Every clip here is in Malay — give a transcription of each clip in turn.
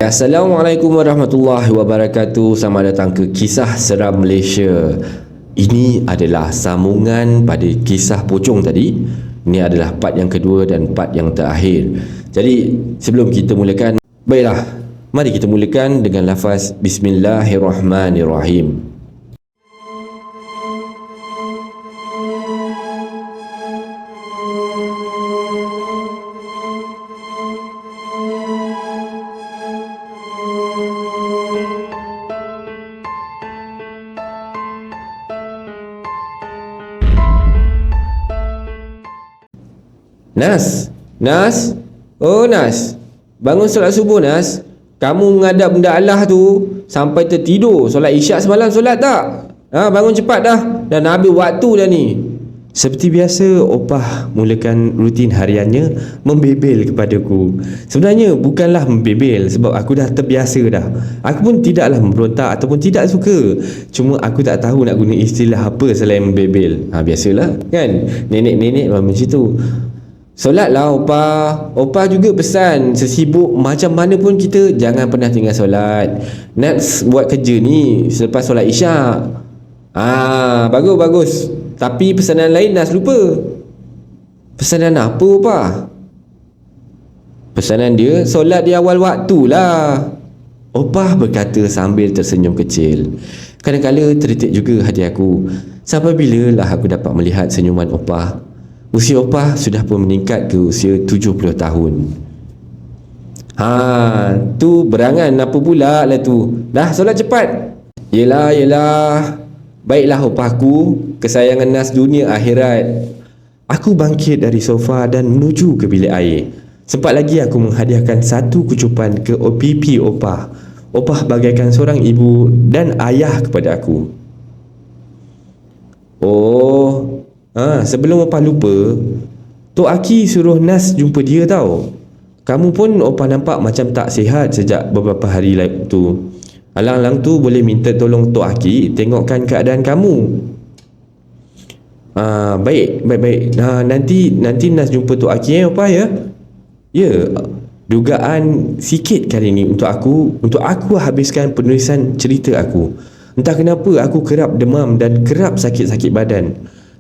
Assalamualaikum warahmatullahi wabarakatuh. Selamat datang ke Kisah Seram Malaysia. Ini adalah sambungan pada kisah pocong tadi. Ini adalah part yang kedua dan part yang terakhir. Jadi sebelum kita mulakan, baiklah, mari kita mulakan dengan lafaz Bismillahirrahmanirrahim. Nas, oh Nas, bangun solat subuh Nas. Kamu menghadap benda Allah tu sampai tertidur. Solat isyak semalam solat tak? Bangun cepat dah. Dan habis waktu dah ni. Seperti biasa, Opah mulakan rutin hariannya membebel kepadaku. Sebenarnya bukanlah membebel sebab aku dah terbiasa dah. Aku pun tidaklah memberontak ataupun tidak suka. Cuma aku tak tahu nak guna istilah apa selain membebel. Biasalah kan, nenek-nenek macam tu. Solatlah Opah juga pesan, sesibuk macam mana pun kita jangan pernah tinggal solat. Nak buat kerja ni selepas solat isyak. Bagus. Tapi pesanan lain Nas lupa. Pesanan apa Opah? Pesanan dia solat di awal waktu lah. Opah berkata sambil tersenyum kecil. Kadang-kadang terdetik juga hati aku. Sampai bila lah aku dapat melihat senyuman Opah? Usia Opah sudah pun meningkat ke usia 70 tahun. Tu berangan apa pula lah tu. Dah solat cepat. Yelah. Baiklah Opahku, kesayangan Nas dunia akhirat. Aku bangkit dari sofa dan menuju ke bilik air. Sempat lagi aku menghadiahkan satu kecupan ke pipi Opah. Opah bagaikan seorang ibu dan ayah kepada aku. Sebelum Opah lupa, Tok Aki suruh Nas jumpa dia tau. Kamu pun Opah nampak macam tak sihat sejak beberapa hari tu. Alang-alang tu boleh minta tolong Tok Aki tengokkan keadaan kamu. Baik. Nanti Nas jumpa Tok Aki Opah ya. Ya, dugaan sikit kali ni untuk aku habiskan penulisan cerita aku. Entah kenapa aku kerap demam dan kerap sakit-sakit badan.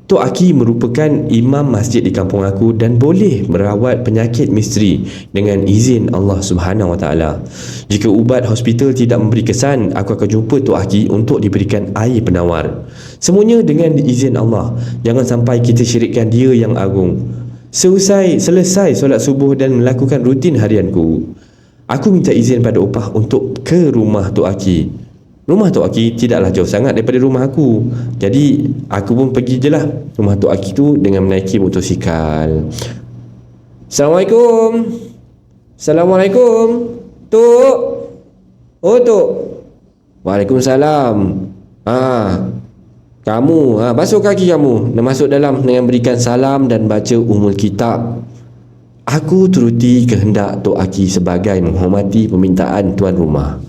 Tok Aki merupakan imam masjid di kampung aku dan boleh merawat penyakit misteri dengan izin Allah Subhanahu Wa Taala. Jika ubat hospital tidak memberi kesan, aku akan jumpa Tok Aki untuk diberikan air penawar. Semuanya dengan izin Allah. Jangan sampai kita syirikkan Dia yang agung. Selesai solat subuh dan melakukan rutin harianku, aku minta izin pada Opah untuk ke rumah Tok Aki. Rumah Tok Aki tidaklah jauh sangat daripada rumah aku. Jadi aku pun pergi je lah rumah Tok Aki tu dengan menaiki motosikal. Assalamualaikum Tok. Oh Tok. Waalaikumsalam. Kamu basuh kaki kamu dan masuk dalam dengan berikan salam dan baca Ummul Kitab. Aku turuti kehendak Tok Aki sebagai menghormati permintaan tuan rumah.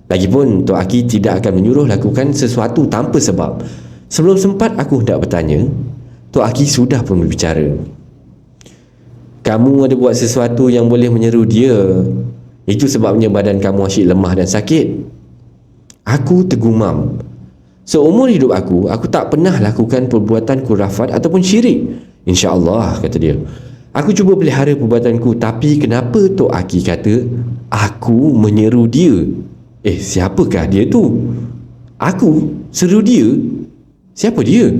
Lagipun Tok Aki tidak akan menyuruh lakukan sesuatu tanpa sebab. Sebelum sempat aku hendak bertanya, Tok Aki sudah pun berbicara. Kamu ada buat sesuatu yang boleh menyeru dia. Itu sebabnya badan kamu asyik lemah dan sakit. Aku tergumam. Seumur hidup aku tak pernah lakukan perbuatan kurafat ataupun syirik. InsyaAllah, kata dia. Aku cuba pelihara perbuatanku, tapi kenapa Tok Aki kata aku menyeru dia? Siapakah dia tu? Aku seru dia? Siapa dia?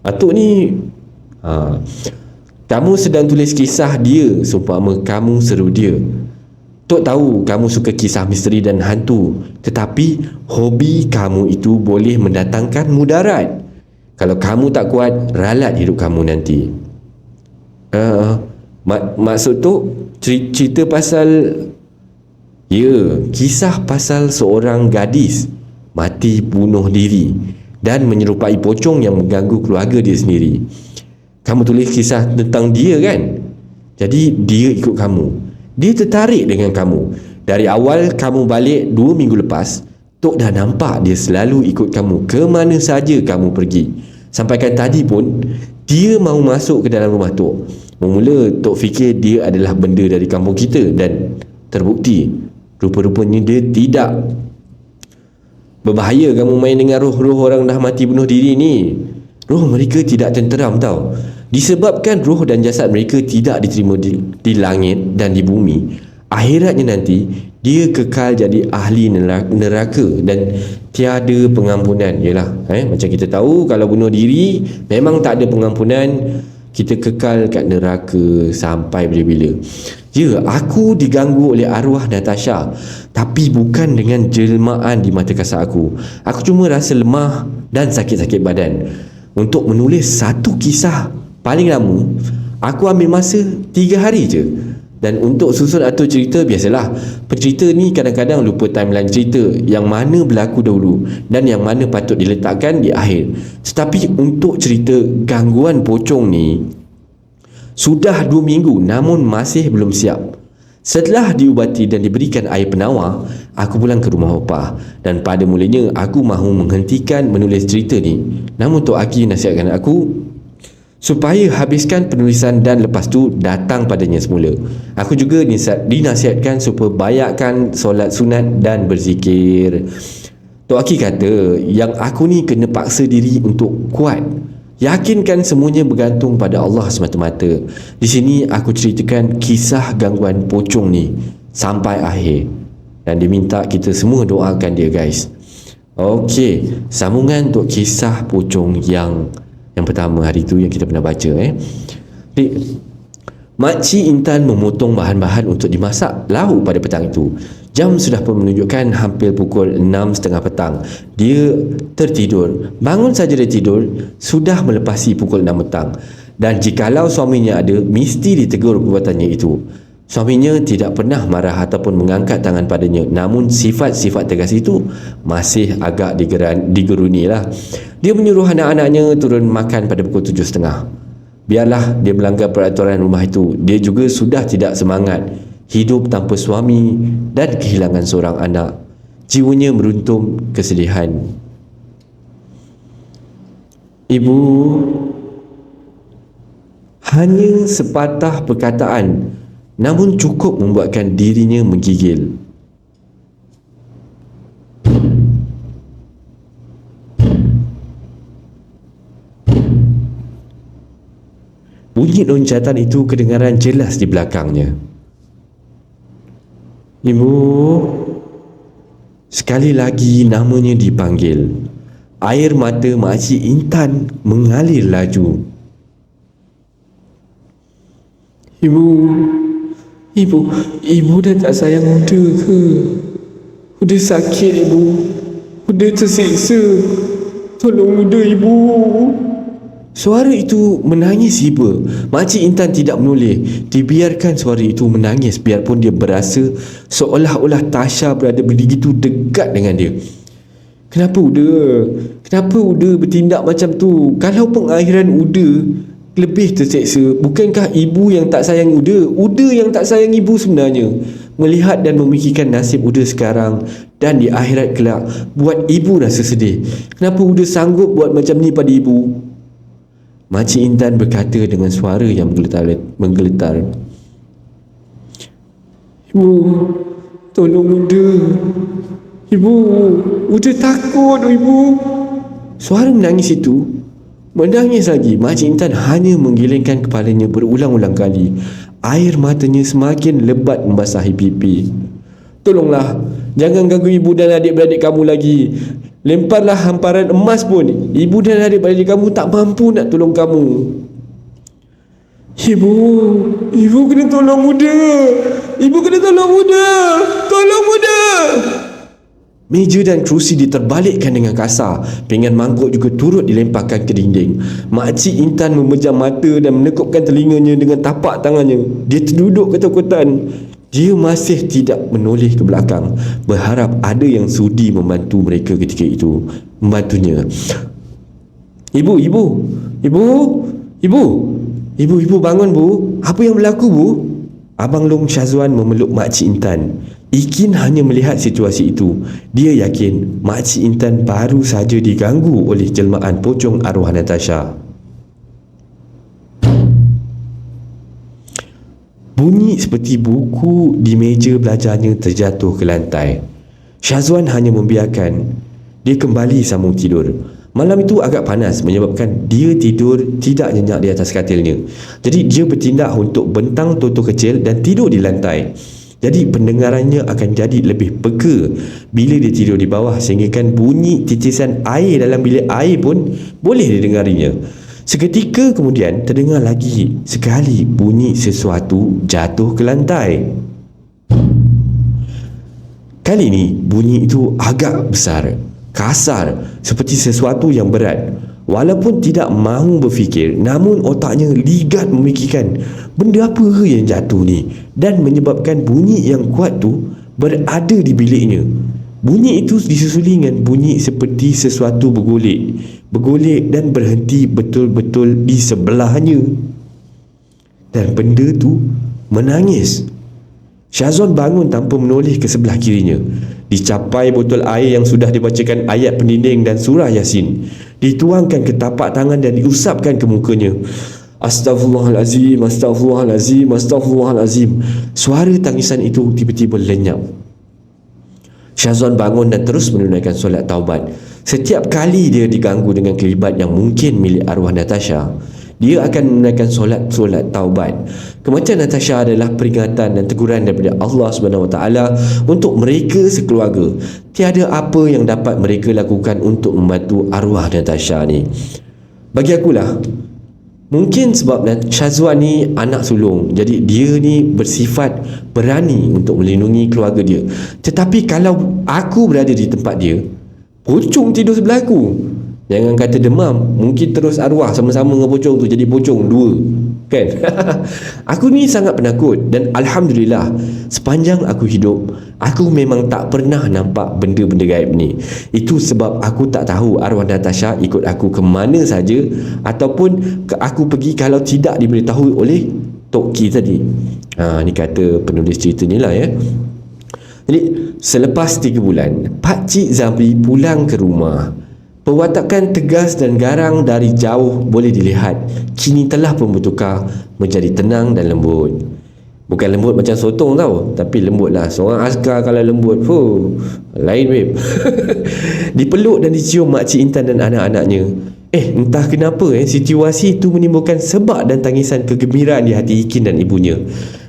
Atuk ni kamu sedang tulis kisah dia seumpama kamu seru dia. Tok tahu kamu suka kisah misteri dan hantu, tetapi hobi kamu itu boleh mendatangkan mudarat. Kalau kamu tak kuat, ralat hidup kamu nanti. Maksud Tok cerita pasal... Ya, kisah pasal seorang gadis mati bunuh diri dan menyerupai pocong yang mengganggu keluarga dia sendiri. Kamu tulis kisah tentang dia kan? Jadi dia ikut kamu. Dia tertarik dengan kamu. Dari awal kamu balik 2 minggu lepas, Tok dah nampak dia selalu ikut kamu ke mana saja kamu pergi. Sampaikan tadi pun dia mahu masuk ke dalam rumah Tok. Mula Tok fikir dia adalah benda dari kampung kita dan terbukti rupa-rupanya dia tidak. Berbahaya kamu main dengan roh-roh orang dah mati bunuh diri ni. Roh mereka tidak tenteram tau. Disebabkan roh dan jasad mereka tidak diterima di langit dan di bumi, akhiratnya nanti dia kekal jadi ahli neraka dan tiada pengampunan. Yalah, macam kita tahu kalau bunuh diri memang tak ada pengampunan, kita kekal kat neraka sampai bila-bila. Ya, aku diganggu oleh arwah Natasha, tapi bukan dengan jelmaan di mata kasar aku. Aku cuma rasa lemah dan sakit-sakit badan. Untuk menulis satu kisah paling lama aku ambil masa 3 hari je. Dan untuk susun atur cerita, biasalah pencerita ni kadang-kadang lupa timeline cerita, yang mana berlaku dahulu dan yang mana patut diletakkan di akhir. Tetapi untuk cerita gangguan pocong ni sudah 2 minggu namun masih belum siap. Setelah diubati dan diberikan air penawar, aku pulang ke rumah opah. Dan pada mulanya aku mahu menghentikan menulis cerita ni. Namun Tok Aki nasihatkan aku supaya habiskan penulisan dan lepas tu datang padanya semula. Aku juga dinasihatkan supaya bayarkan solat sunat dan berzikir. Tok Aki kata yang aku ni kena paksa diri untuk kuat. Yakinkan semuanya bergantung pada Allah semata-mata. Di sini aku ceritakan kisah gangguan pocong ni sampai akhir. Dan dia minta kita semua doakan dia, guys. Okey, sambungan untuk kisah pocong yang pertama hari tu yang kita pernah baca. Makcik Intan memotong bahan-bahan untuk dimasak lauk pada petang itu. Jam sudah pun menunjukkan hampir pukul 6.30 petang. Dia tertidur. Bangun saja dia tidur, sudah melepasi pukul 6 petang. Dan jikalau suaminya ada, mesti ditegur perbuatannya itu. Suaminya tidak pernah marah ataupun mengangkat tangan padanya. Namun sifat-sifat tegas itu masih agak digeruni lah. Dia menyuruh anak-anaknya turun makan pada pukul 7.30. Biarlah dia melanggar peraturan rumah itu. Dia juga sudah tidak semangat hidup tanpa suami dan kehilangan seorang anak. Jiwanya meruntum kesedihan. Ibu hanya sepatah perkataan namun cukup membuatkan dirinya menggigil. Bunyi loncatan itu kedengaran jelas di belakangnya. Ibu, sekali lagi namanya dipanggil. Air mata Makcik Intan mengalir laju. Ibu dah tak sayang Uda ke? Uda sakit ibu. Uda tersiksa. Tolong Uda ibu. Suara itu menangis hiba. Makcik Intan tidak menoleh. Dibiarkan suara itu menangis biarpun dia berasa seolah-olah Tasha berada begitu dekat dengan dia. Kenapa Uda bertindak macam tu? Kalau pengakhiran Uda lebih terseksa, bukankah ibu yang tak sayang Uda? Uda yang tak sayang ibu sebenarnya. Melihat dan memikirkan nasib Uda sekarang dan di akhirat kelak, buat ibu rasa sedih. Kenapa Uda sanggup buat macam ni pada ibu? Makcik Intan berkata dengan suara yang menggeletar. Ibu, tolong Uda. Ibu, Uda takut ibu. Suara menangis itu menangis lagi. Makcik Intan hanya menggelengkan kepalanya berulang-ulang kali. Air matanya semakin lebat membasahi pipi. Tolonglah, jangan ganggu ibu dan adik-beradik kamu lagi. Lemparlah hamparan emas pun, ibu dan adik-beradik kamu tak mampu nak tolong kamu. Ibu kena tolong Uda. Ibu kena tolong Uda. Tolong Uda. Meja dan kerusi diterbalikkan dengan kasar. Pinggan mangkuk juga turut dilemparkan ke dinding. Makcik Intan memejam mata dan menekupkan telinganya dengan tapak tangannya. Dia terduduk ketakutan. Dia masih tidak menoleh ke belakang, berharap ada yang sudi membantu mereka ketika itu. Membantunya. Ibu bangun bu. Apa yang berlaku bu? Abang Long Syazwan memeluk Makcik Intan. Ikin hanya melihat situasi itu. Dia yakin Makcik Intan baru saja diganggu oleh jelmaan pocong arwah Natasha. Bunyi seperti buku di meja belajarnya terjatuh ke lantai. Syazwan hanya membiarkan dia kembali sambung tidur. Malam itu agak panas menyebabkan dia tidur tidak nyenyak di atas katilnya. Jadi dia bertindak untuk bentang toto kecil dan tidur di lantai. Jadi pendengarannya akan jadi lebih peka bila dia tidur di bawah, sehingga kan bunyi titisan air dalam bilik air pun boleh didengarinya. Seketika kemudian terdengar lagi sekali bunyi sesuatu jatuh ke lantai. Kali ini bunyi itu agak besar, kasar, seperti sesuatu yang berat. Walaupun tidak mahu berfikir, namun otaknya ligat memikirkan benda apa yang jatuh ni, dan menyebabkan bunyi yang kuat tu berada di biliknya. Bunyi itu disusuli dengan bunyi seperti sesuatu bergolek dan berhenti betul-betul di sebelahnya. Dan benda tu menangis. Syazwan bangun tanpa menoleh ke sebelah kirinya. Dicapai botol air yang sudah dibacakan ayat pendinding dan surah Yasin. Dituangkan ke tapak tangan dan diusapkan ke mukanya. Astaghfirullahalazim, astaghfirullahalazim, astaghfirullahalazim. Suara tangisan itu tiba-tiba lenyap. Syazwan bangun dan terus menunaikan solat taubat. Setiap kali dia diganggu dengan kelibat yang mungkin milik arwah Natasha, dia akan menunaikan solat taubat. Kematian Natasha adalah peringatan dan teguran daripada Allah SWT untuk mereka sekeluarga. Tiada apa yang dapat mereka lakukan untuk membantu arwah Natasha ni. Bagi akulah, mungkin sebab Syazwan ni anak sulung, jadi dia ni bersifat berani untuk melindungi keluarga dia. Tetapi kalau aku berada di tempat dia, pocong tidur sebelah aku, jangan kata demam, mungkin terus arwah sama-sama dengan pocong tu jadi pocong dua, kan? Aku ni sangat penakut dan Alhamdulillah sepanjang aku hidup, aku memang tak pernah nampak benda-benda gaib ni. Itu sebab aku tak tahu arwah Natasha ikut aku ke mana saja, ataupun aku pergi kalau tidak diberitahu oleh Tok Ki tadi. Ni kata penulis cerita ni lah ya. Jadi selepas 3 bulan, Pakcik Zamri pulang ke rumah. Perwatakan tegas dan garang dari jauh boleh dilihat kini telah pun bertukar menjadi tenang dan lembut. Bukan lembut macam sotong tau, tapi lembut lah. Seorang askar kalau lembut, lain babe. Dipeluk dan dicium Makcik Intan dan anak-anaknya. Entah kenapa situasi itu menimbulkan sebab dan tangisan kegembiraan di hati Ikin dan ibunya.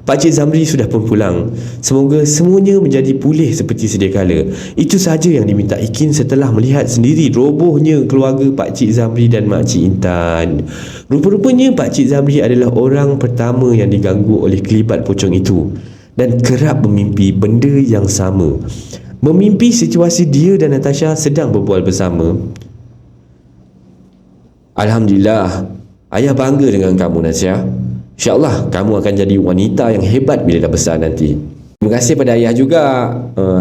Pakcik Zamri sudah pun pulang. Semoga semuanya menjadi pulih seperti sedia kala. Itu sahaja yang diminta Ikin setelah melihat sendiri robohnya keluarga Pakcik Zamri dan Makcik Intan. Rupa-rupanya Pakcik Zamri adalah orang pertama yang diganggu oleh kelibat pocong itu dan kerap memimpi benda yang sama. Memimpi situasi dia dan Natasha sedang berbual bersama. Alhamdulillah, ayah bangga dengan kamu, Natasha. InsyaAllah kamu akan jadi wanita yang hebat bila dah besar nanti. Terima kasih pada ayah juga.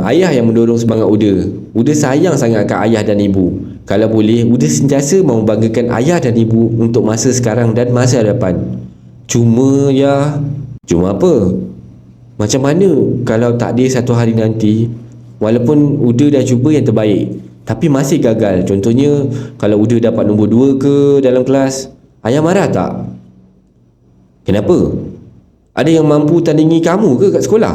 Ayah yang mendorong semangat Uda. Uda sayang sangat kat ayah dan ibu. Kalau boleh, Uda sentiasa mahu banggakan ayah dan ibu untuk masa sekarang dan masa hadapan. Cuma apa? Macam mana kalau takdir satu hari nanti, walaupun Uda dah cuba yang terbaik, tapi masih gagal. Contohnya, kalau Uda dapat nombor 2 ke dalam kelas, ayah marah tak? Kenapa? Ada yang mampu tandingi kamu ke kat sekolah?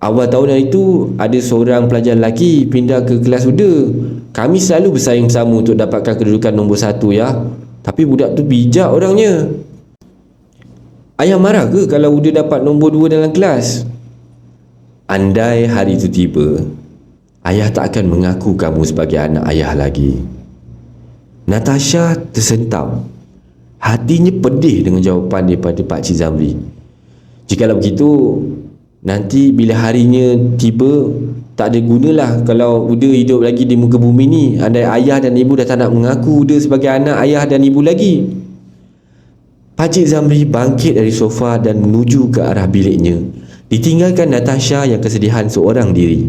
Awal tahun hari itu ada seorang pelajar lelaki pindah ke kelas Uda. Kami selalu bersaing bersama untuk dapatkan kedudukan nombor 1 ya. Tapi budak tu bijak orangnya. Ayah marah ke kalau Uda dapat nombor 2 dalam kelas? Andai hari itu tiba, ayah tak akan mengaku kamu sebagai anak ayah lagi. Natasha tersentam. Hatinya pedih dengan jawapan daripada Pakcik Zamri. Jikalau begitu, nanti bila harinya tiba, tak ada gunalah kalau Uda hidup lagi di muka bumi ni. Andai ayah dan ibu dah tak nak mengaku Uda sebagai anak ayah dan ibu lagi. Pakcik Zamri bangkit dari sofa dan menuju ke arah biliknya. Ditinggalkan Natasha yang kesedihan seorang diri.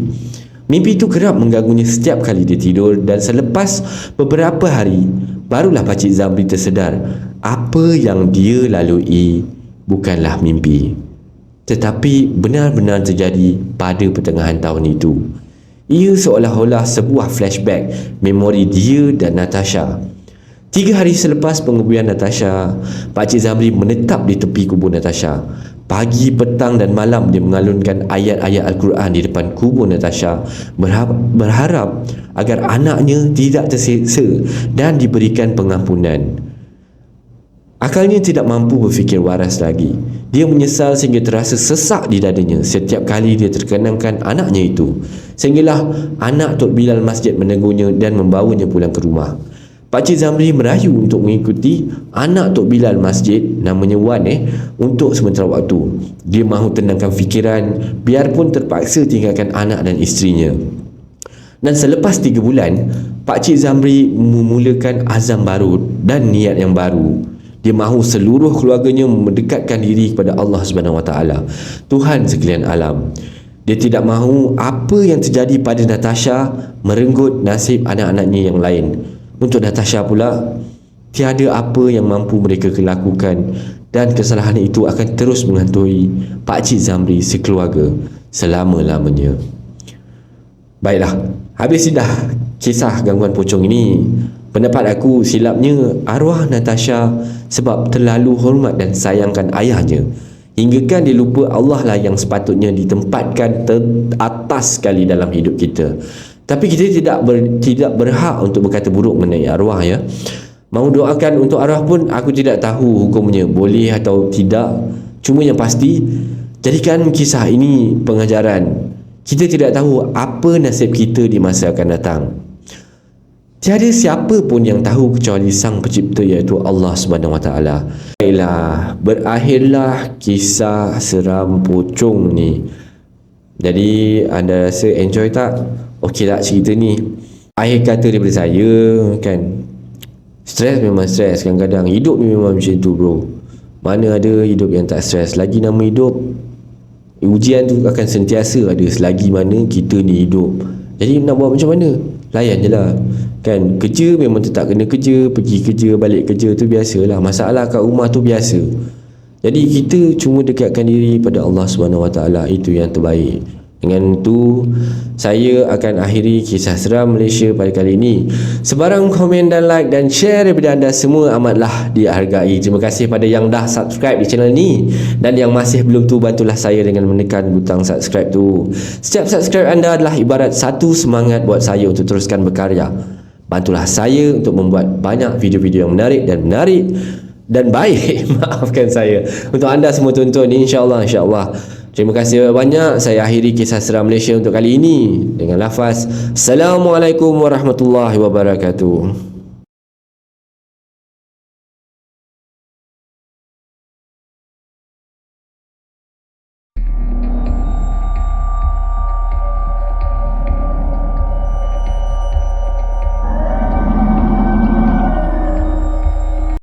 Mimpi itu kerap mengganggunya setiap kali dia tidur, dan selepas beberapa hari barulah Pakcik Zamri tersedar apa yang dia lalui bukanlah mimpi, tetapi benar-benar terjadi pada pertengahan tahun itu. Ia seolah-olah sebuah flashback memori dia dan Natasha. 3 hari selepas penguburan Natasha, Pakcik Zamri menetap di tepi kubur Natasha. Pagi, petang dan malam dia mengalunkan ayat-ayat Al-Quran di depan kubur Natasha, berharap agar anaknya tidak terseksa dan diberikan pengampunan. Akalnya tidak mampu berfikir waras lagi. Dia menyesal sehingga terasa sesak di dadanya setiap kali dia terkenangkan anaknya itu. Sehinggalah anak Tok Bilal masjid menegurnya dan membawanya pulang ke rumah. Pakcik Zamri merayu untuk mengikuti anak Tok Bilal masjid, namanya Wan untuk sementara waktu. Dia mahu tenangkan fikiran biarpun terpaksa tinggalkan anak dan isterinya. Dan selepas 3 bulan, Pakcik Zamri memulakan azam baru dan niat yang baru. Dia mahu seluruh keluarganya mendekatkan diri kepada Allah SWT, Tuhan sekalian alam. Dia tidak mahu apa yang terjadi pada Natasha merenggut nasib anak-anaknya yang lain. Untuk Natasha pula, tiada apa yang mampu mereka lakukan dan kesalahan itu akan terus menghantui Pakcik Zamri sekeluarga selama-lamanya. Baiklah, habis dah kisah gangguan pocong ini. Pendapat aku, silapnya arwah Natasha sebab terlalu hormat dan sayangkan ayahnya, hinggakan dia lupa Allah lah yang sepatutnya ditempatkan teratas sekali dalam hidup kita. Tapi kita tidak berhak untuk berkata buruk mengenai arwah ya. Mau doakan untuk arwah pun aku tidak tahu hukumnya boleh atau tidak. Cuma yang pasti, jadikan kisah ini pengajaran. Kita tidak tahu apa nasib kita di masa akan datang. Tiada siapa pun yang tahu kecuali Sang Pencipta, iaitu Allah SWT. Baiklah, berakhirlah kisah seram pocong ni. Jadi anda rasa enjoy tak? Okey tak cerita ni? Akhir kata daripada saya kan, stres memang stres. Kadang-kadang hidup ni memang macam tu bro. Mana ada hidup yang tak stres. Lagi nama hidup, ujian tu akan sentiasa ada selagi mana kita ni hidup. Jadi nak buat macam mana? Layan je lah kan. Kerja memang tetap kena kerja, pergi kerja, balik kerja tu biasalah. Masalah kat rumah tu biasa. Jadi kita cuma dekatkan diri pada Allah SWT, itu yang terbaik. Dengan itu, saya akan akhiri kisah seram Malaysia pada kali ini. Sebarang komen dan like dan share daripada anda semua amatlah dihargai. Terima kasih pada yang dah subscribe di channel ni, dan yang masih belum tu, bantulah saya dengan menekan butang subscribe tu. Setiap subscribe anda adalah ibarat satu semangat buat saya untuk teruskan berkarya. Bantulah saya untuk membuat banyak video-video yang menarik dan baik maafkan saya untuk anda semua tonton, insya-Allah. Terima kasih banyak. Saya akhiri kisah seram Malaysia untuk kali ini dengan lafaz Assalamualaikum warahmatullahi wabarakatuh.